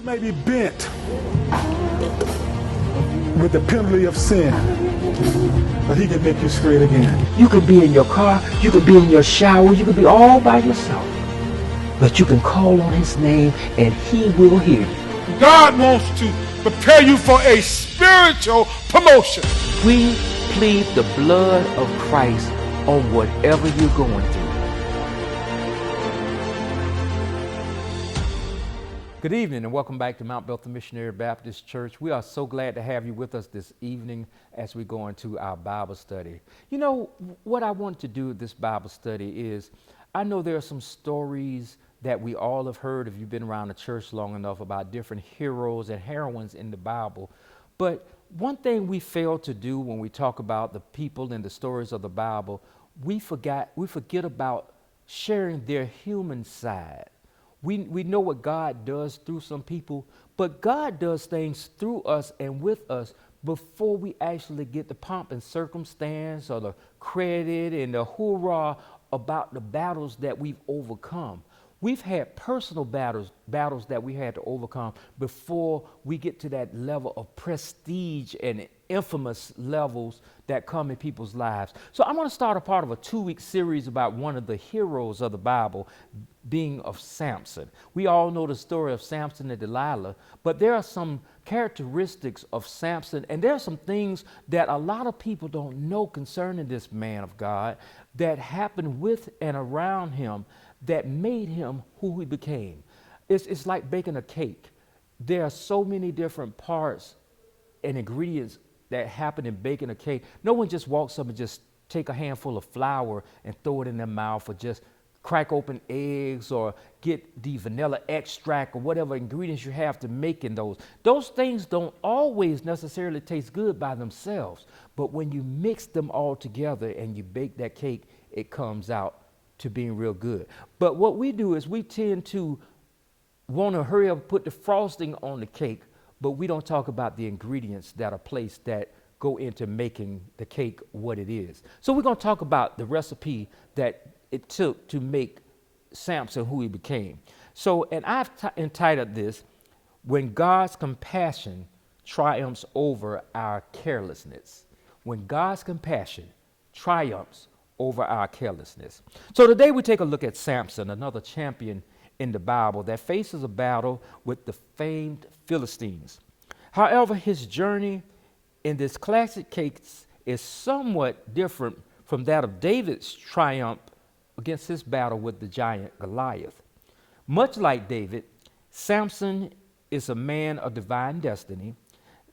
may be bent with the penalty of sin, but he can make you straight again. You could be in your car, you could be in your shower, you could be all by yourself, but you can call on his name and he will hear you. God wants to prepare you for a spiritual promotion. We plead the blood of Christ on whatever you're going through. Good evening and welcome back to Mount Bethel Missionary Baptist Church. We are so glad to have you with us this evening as we go into our Bible study. You know, what I want to do with this Bible study is, I know there are some stories that we all have heard if you've been around the church long enough about different heroes and heroines in the Bible. But one thing we fail to do when we talk about the people and the stories of the Bible, we forget about sharing their human side. We know what God does through some people, but God does things through us and with us before we actually get the pomp and circumstance or the credit and the hoorah about the battles that we've overcome. We've had personal battles that we had to overcome before we get to that level of prestige and infamous levels that come in people's lives. So I'm going to start a part of a 2-week series about one of the heroes of the Bible, being of Samson. We all know the story of Samson and Delilah, but there are some characteristics of Samson, and there are some things that a lot of people don't know concerning this man of God that happened with and around him that made him who he became. It's like baking a cake. There are so many different parts and ingredients that happen in baking a cake. No one just walks up and just take a handful of flour and throw it in their mouth, or just crack open eggs or get the vanilla extract or whatever ingredients you have to make in those. Those things don't always necessarily taste good by themselves, but when you mix them all together and you bake that cake, it comes out to being real good. But what we do is we tend to want to hurry up and put the frosting on the cake, but we don't talk about the ingredients that are placed that go into making the cake what it is. So we're going to talk about the recipe that it took to make Samson who he became. So, and I've entitled this, When God's Compassion Triumphs Over Our Carelessness. When God's compassion triumphs over our carelessness. So today we take a look at Samson, another champion in the Bible that faces a battle with the famed Philistines. However, his journey in this classic case is somewhat different from that of David's triumph against his battle with the giant Goliath. Much like David, Samson is a man of divine destiny,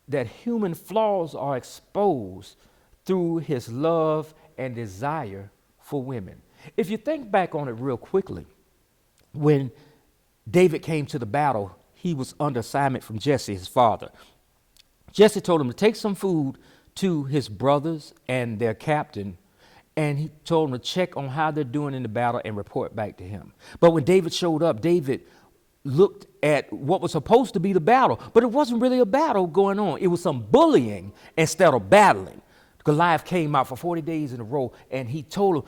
that human flaws are exposed through his love and desire for women. If you think back on it real quickly, when David came to the battle, he was under assignment from Jesse, his father. Jesse told him to take some food to his brothers and their captain, and he told him to check on how they're doing in the battle and report back to him. But when David showed up, David looked at what was supposed to be the battle, but it wasn't really a battle going on. It was some bullying instead of battling. Goliath came out for 40 days in a row, and he told him,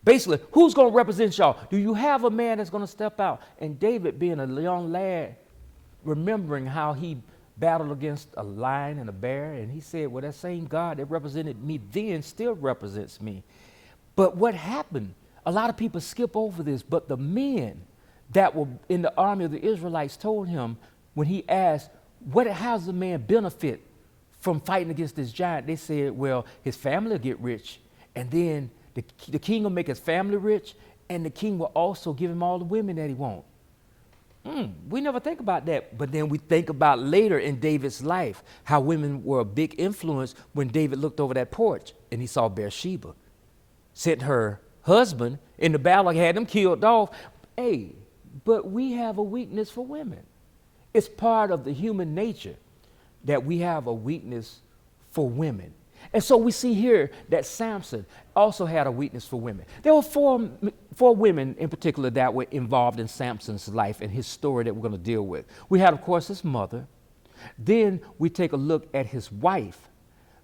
basically, who's going to represent y'all? Do you have a man that's going to step out? And David, being a young lad, remembering how he battled against a lion and a bear, and he said, well, that same God that represented me then still represents me. But what happened, a lot of people skip over this, but the men that were in the army of the Israelites told him, when he asked, how's the man benefit from fighting against this giant? They said, well, his family will get rich, and then the king will make his family rich, and the king will also give him all the women that he wants. We never think about that, but then we think about later in David's life how women were a big influence. When David looked over that porch and he saw Bathsheba, sent her husband in the battle, had him killed off. Hey, but we have a weakness for women. It's part of the human nature that we have a weakness for women. And so we see here that Samson also had a weakness for women. There were four women in particular that were involved in Samson's life and his story that we're going to deal with. We had, of course, his mother. Then we take a look at his wife.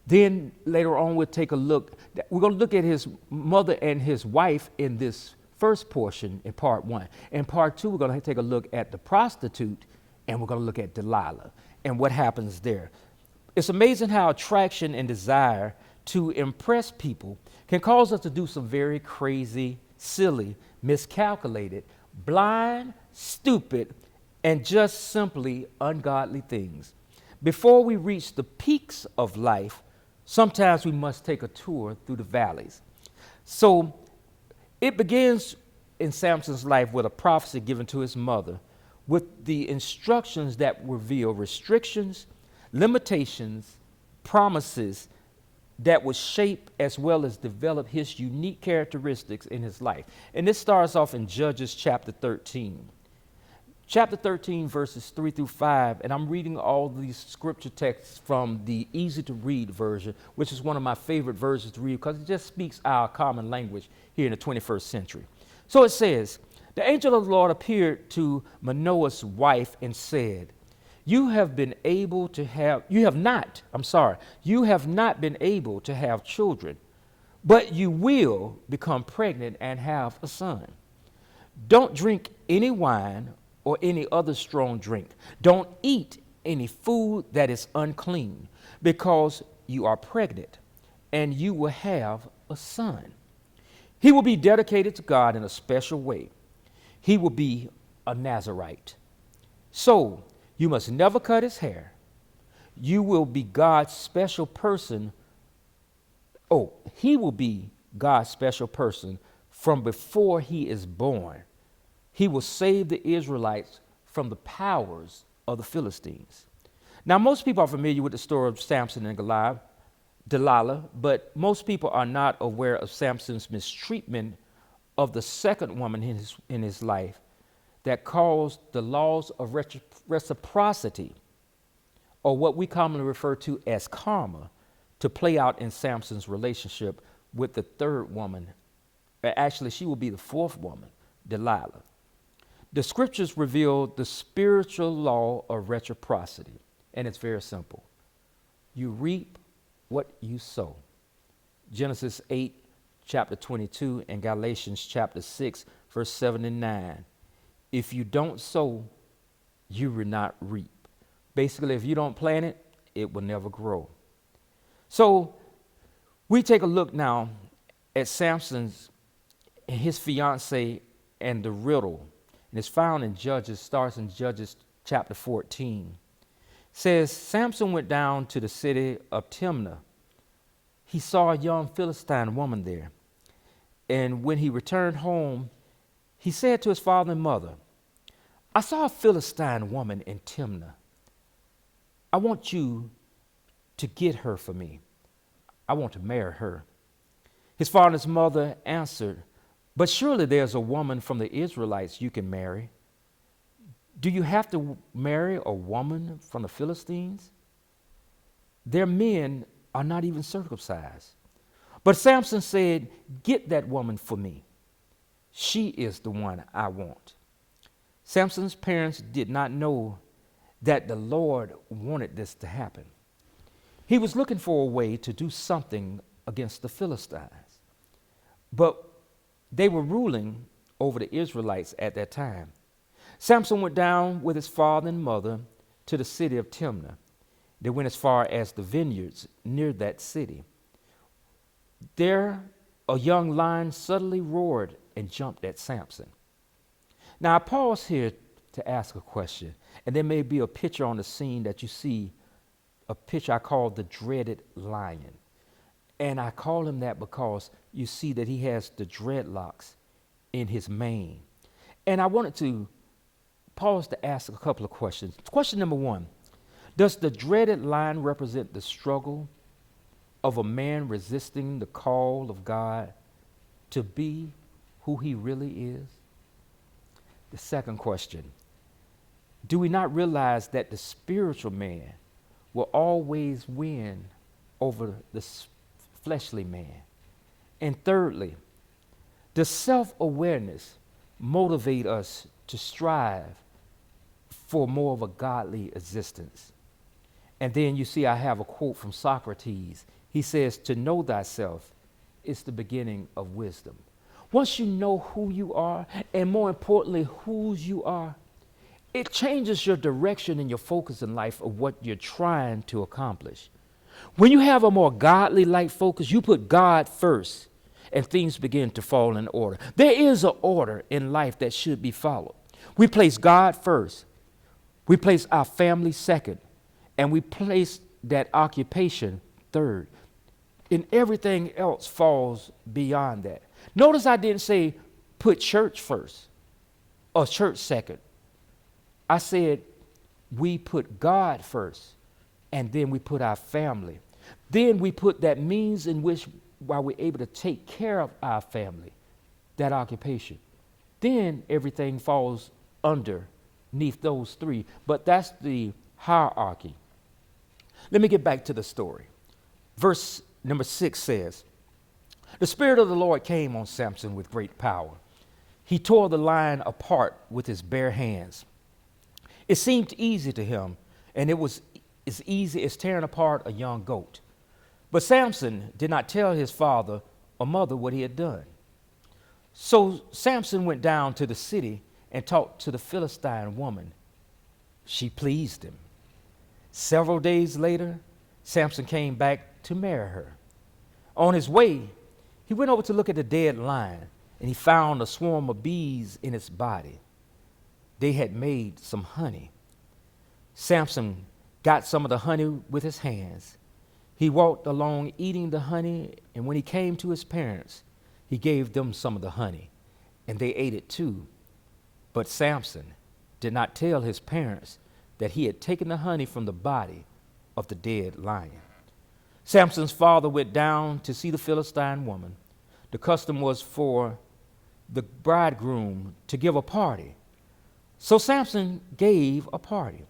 Then later on we're going to look at his mother and his wife in this first portion in part 1. In part 2, we're going to take a look at the prostitute and we're going to look at Delilah and what happens there. It's amazing how attraction and desire to impress people can cause us to do some very crazy, silly, miscalculated, blind, stupid, and just simply ungodly things. Before we reach the peaks of life, sometimes we must take a tour through the valleys. So it begins in Samson's life with a prophecy given to his mother with the instructions that reveal restrictions, limitations, promises that would shape as well as develop his unique characteristics in his life. And this starts off in Judges chapter 13. Chapter 13, verses 3 through 5, and I'm reading all these scripture texts from the easy-to-read version, which is one of my favorite versions to read because it just speaks our common language here in the 21st century. So it says, the angel of the Lord appeared to Manoah's wife and said, you have not been able to have children, but you will become pregnant and have a son. Don't drink any wine or any other strong drink. Don't eat any food that is unclean, because you are pregnant and you will have a son. He will be dedicated to God in a special way. He will be a Nazirite. So you must never cut his hair. You will be God's special person. He will be God's special person from before he is born. He will save the Israelites from the powers of the Philistines. Now, most people are familiar with the story of Samson and Delilah, but most people are not aware of Samson's mistreatment of the second woman in his life that caused the laws of reciprocity, or what we commonly refer to as karma, to play out in Samson's relationship with the third woman. Actually, she will be the fourth woman, Delilah. The scriptures reveal the spiritual law of reciprocity, and it's very simple. You reap what you sow. Genesis 8, chapter 22, and Galatians chapter 6, verse 7 and 9. If you don't sow, you will not reap. Basically, if you don't plant it, it will never grow. So we take a look now at Samson's and his fiancée and the riddle. And it's found in Judges, starts in Judges chapter 14. It says, Samson went down to the city of Timnah. He saw a young Philistine woman there. And when he returned home, he said to his father and mother, I saw a Philistine woman in Timnah. I want you to get her for me. I want to marry her. His father and his mother answered, but surely there's a woman from the Israelites you can marry. Do you have to marry a woman from the Philistines? Their men are not even circumcised. But Samson said, get that woman for me. She is the one I want. Samson's parents did not know that the Lord wanted this to happen. He was looking for a way to do something against the Philistines. But they were ruling over the Israelites at that time. Samson went down with his father and mother to the city of Timnah. They went as far as the vineyards near that city. There, a young lion suddenly roared and jumped at Samson. Now, I pause here to ask a question, and there may be a picture on the scene that you see, a picture I call the dreaded lion. And I call him that because you see that he has the dreadlocks in his mane. And I wanted to pause to ask a couple of questions. Question number one, does the dreaded lion represent the struggle of a man resisting the call of God to be who he really is? The second question, do we not realize that the spiritual man will always win over the fleshly man? And thirdly, does self-awareness motivate us to strive for more of a godly existence? And then you see I have a quote from Socrates. He says, to know thyself is the beginning of wisdom. Once you know who you are, and more importantly, whose you are, it changes your direction and your focus in life of what you're trying to accomplish. When you have a more godly life focus, you put God first and things begin to fall in order. There is an order in life that should be followed. We place God first. We place our family second. And we place that occupation third. And everything else falls beyond that. Notice I didn't say put church first or church second. I said we put God first, and then we put our family. Then we put that means in which while we're able to take care of our family, that occupation. Then everything falls underneath those three. But that's the hierarchy. Let me get back to the story. Verse number 6 says, the Spirit of the Lord came on Samson with great power. He tore the lion apart with his bare hands. It seemed easy to him, and it was as easy as tearing apart a young goat. But Samson did not tell his father or mother what he had done. So Samson went down to the city and talked to the Philistine woman. She pleased him. Several days later, Samson came back to marry her. On his way, he went over to look at the dead lion, and he found a swarm of bees in its body. They had made some honey. Samson got some of the honey with his hands. He walked along eating the honey, and when he came to his parents, he gave them some of the honey, and they ate it too. But Samson did not tell his parents that he had taken the honey from the body of the dead lion. Samson's father went down to see the Philistine woman. The custom was for the bridegroom to give a party. So Samson gave a party.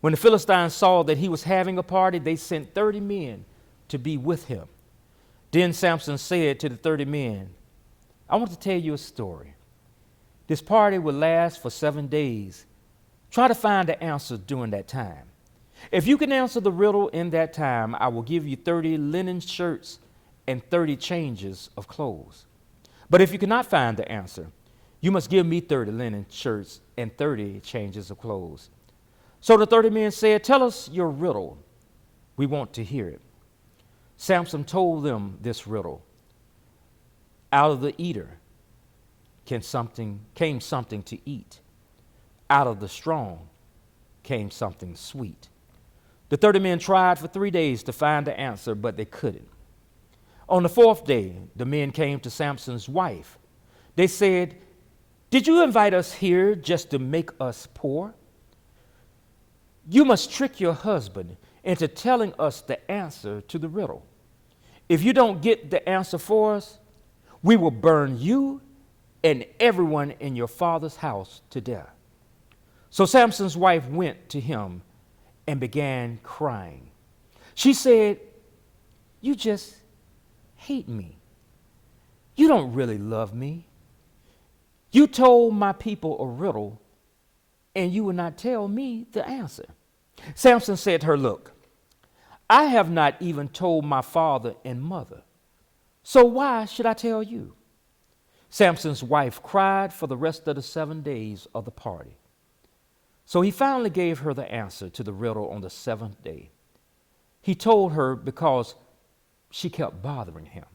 When the Philistines saw that he was having a party, they sent 30 men to be with him. Then Samson said to the 30 men, I want to tell you a story. This party will last for 7 days. Try to find the answer during that time. If you can answer the riddle in that time, I will give you 30 linen shirts and 30 changes of clothes. But if you cannot find the answer, you must give me 30 linen shirts and 30 changes of clothes. So the 30 men said, tell us your riddle. We want to hear it. Samson told them this riddle. Out of the eater came something to eat. Out of the strong came something sweet. The 30 men tried for 3 days to find the answer, but they couldn't. On the 4th day, the men came to Samson's wife. They said, did you invite us here just to make us poor? You must trick your husband into telling us the answer to the riddle. If you don't get the answer for us, we will burn you and everyone in your father's house to death. So Samson's wife went to him and began crying. She said, you just hate me. You don't really love me. You told my people a riddle, and you would not tell me the answer. Samson said to her, look, I have not even told my father and mother, so why should I tell you? Samson's wife cried for the rest of the 7 days of the party. So he finally gave her the answer to the riddle on the 7th day. He told her because she kept bothering him.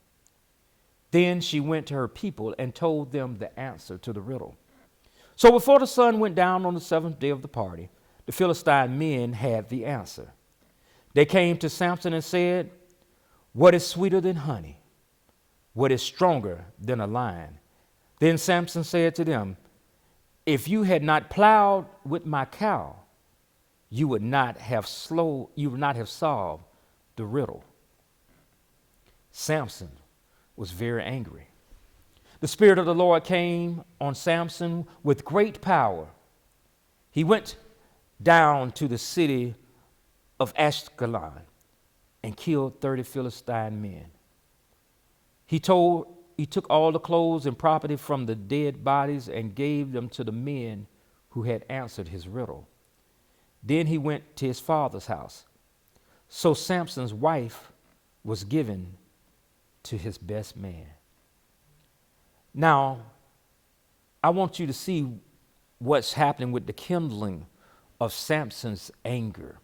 Then she went to her people and told them the answer to the riddle. So before the sun went down on the 7th day of the party, the Philistine men had the answer. They came to Samson and said, what is sweeter than honey? What is stronger than a lion? Then Samson said to them, if you had not plowed with my cow, you would not have solved the riddle. Samson was very angry. The Spirit of the Lord came on Samson with great power. He went down to the city of Ashkelon and killed 30 Philistine men. He took all the clothes and property from the dead bodies and gave them to the men who had answered his riddle. Then he went to his father's house. So Samson's wife was given to his best man. Now, I want you to see what's happening with the kindling of Samson's anger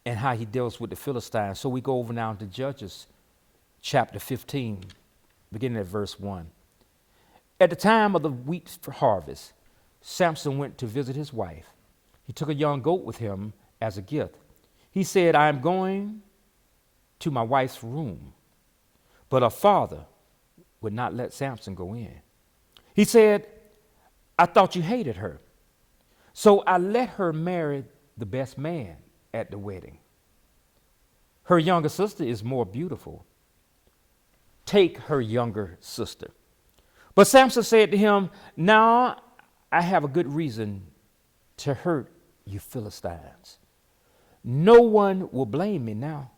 and how he deals with the Philistines. So we go over now to Judges chapter 15, beginning at verse 1. At the time of the wheat harvest, Samson went to visit his wife. He took a young goat with him as a gift. He said, I am going to my wife's room. But her father would not let Samson go in. He said, I thought you hated her. So I let her marry the best man at the wedding. Her younger sister is more beautiful. Take her younger sister. But Samson said to him, now I have a good reason to hurt you Philistines. No one will blame me now.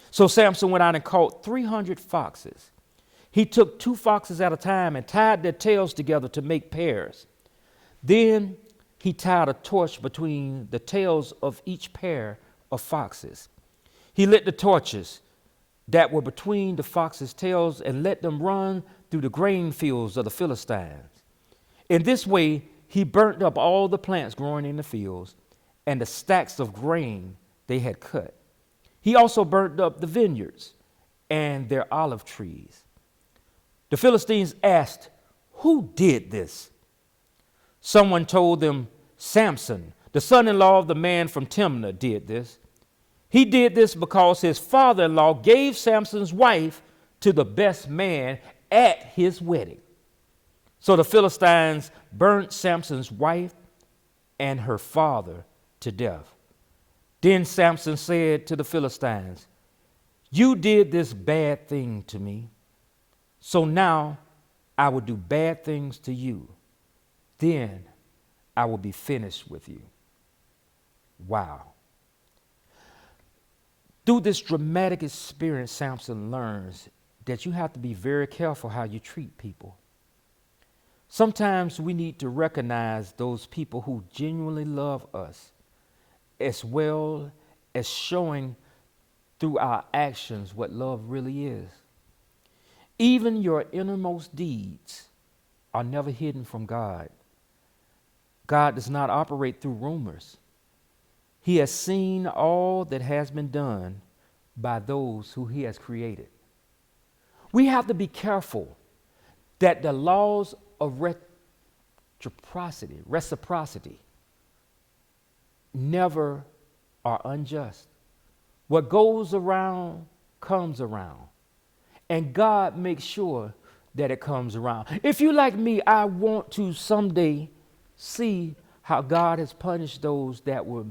So Samson went out and caught 300 foxes. He took 2 foxes at a time and tied their tails together to make pairs. Then he tied a torch between the tails of each pair of foxes. He lit the torches that were between the foxes' tails and let them run through the grain fields of the Philistines. In this way, he burnt up all the plants growing in the fields and the stacks of grain they had cut. He also burnt up the vineyards and their olive trees. The Philistines asked, who did this? Someone told them, Samson, the son-in-law of the man from Timnah, did this. He did this because his father-in-law gave Samson's wife to the best man at his wedding. So the Philistines burnt Samson's wife and her father to death. Then Samson said to the Philistines, you did this bad thing to me, so now I will do bad things to you. Then I will be finished with you. Wow. Through this dramatic experience, Samson learns that you have to be very careful how you treat people. Sometimes we need to recognize those people who genuinely love us, as well as showing through our actions what love really is. Even your innermost deeds are never hidden from God. God does not operate through rumors. He has seen all that has been done by those who he has created. We have to be careful that the laws of reciprocity never are unjust. What goes around comes around. And God makes sure that it comes around. If you like me, I want to someday see how God has punished those that were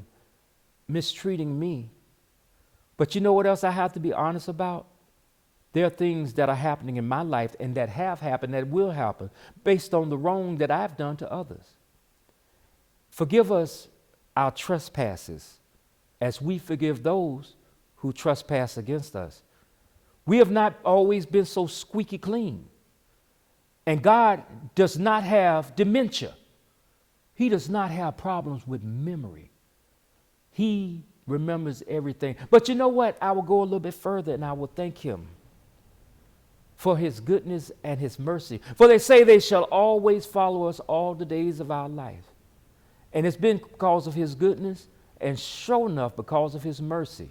mistreating me. But you know what else I have to be honest about? There are things that are happening in my life and that have happened, that will happen, based on the wrong that I've done to others. Forgive us our trespasses as we forgive those who trespass against us. We have not always been so squeaky clean. And God does not have dementia. He does not have problems with memory. He remembers everything. But you know what? I will go a little bit further and I will thank him for his goodness and his mercy. For they say they shall always follow us all the days of our life. And it's been because of his goodness and sure enough because of his mercy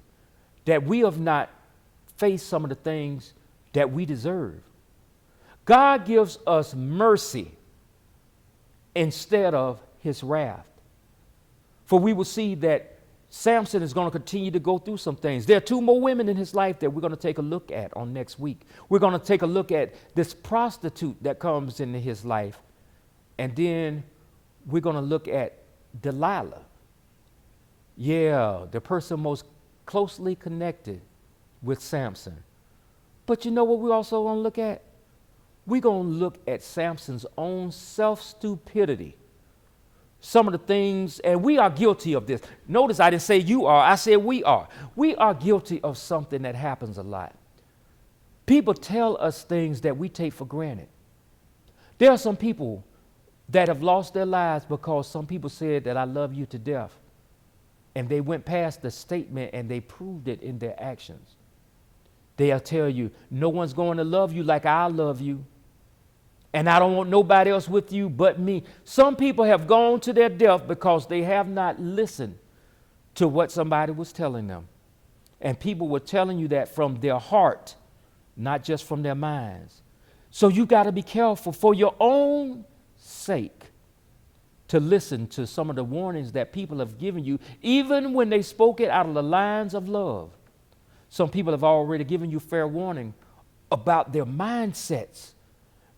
that we have not faced some of the things that we deserve. God gives us mercy instead of his wrath. For we will see that Samson is going to continue to go through some things. There are 2 more women in his life that we're going to take a look at on next week. We're going to take a look at this prostitute that comes into his life. And then we're going to look at Delilah. Yeah, the person most closely connected with Samson. But you know what we're also going to look at? We're going to look at Samson's own self-stupidity. Some of the things, and we are guilty of this. Notice I didn't say you are, I said we are. We are guilty of something that happens a lot. People tell us things that we take for granted. There are some people that have lost their lives because some people said that I love you to death. And they went past the statement and they proved it in their actions. They'll tell you, no one's going to love you like I love you. And I don't want nobody else with you but me. Some people have gone to their death because they have not listened to what somebody was telling them. And people were telling you that from their heart, not just from their minds. So you got to be careful for your own sake to listen to some of the warnings that people have given you, even when they spoke it out of the lines of love. Some people have already given you fair warning about their mindsets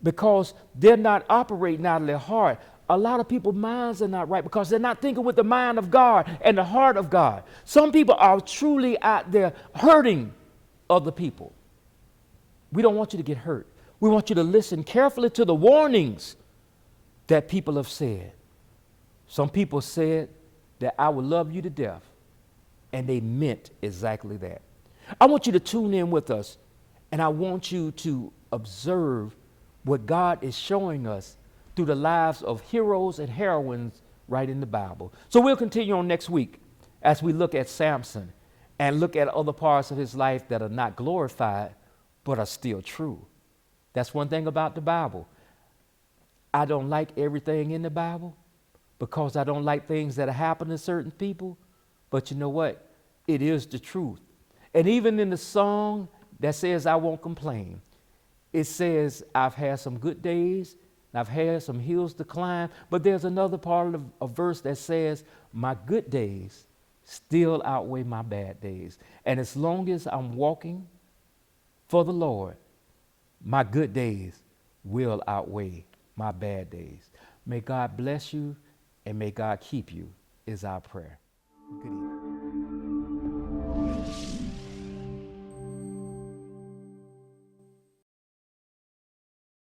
because they're not operating out of their heart. A lot of people's minds are not right because they're not thinking with the mind of God and the heart of God. Some people are truly out there hurting other people. We don't want you to get hurt. We want you to listen carefully to the warnings that people have said. Some people said that I would love you to death, and they meant exactly that. I want you to tune in with us, and I want you to observe what God is showing us through the lives of heroes and heroines right in the Bible. So we'll continue on next week as we look at Samson and look at other parts of his life that are not glorified but are still true. That's one thing about the Bible. I don't like everything in the Bible because I don't like things that happen to certain people. But you know what? It is the truth. And even in the song that says, I won't complain, it says, I've had some good days, and I've had some hills to climb. But there's another part of a verse that says, my good days still outweigh my bad days. And as long as I'm walking for the Lord, my good days will outweigh my bad days. May God bless you and may God keep you is our prayer. Good evening.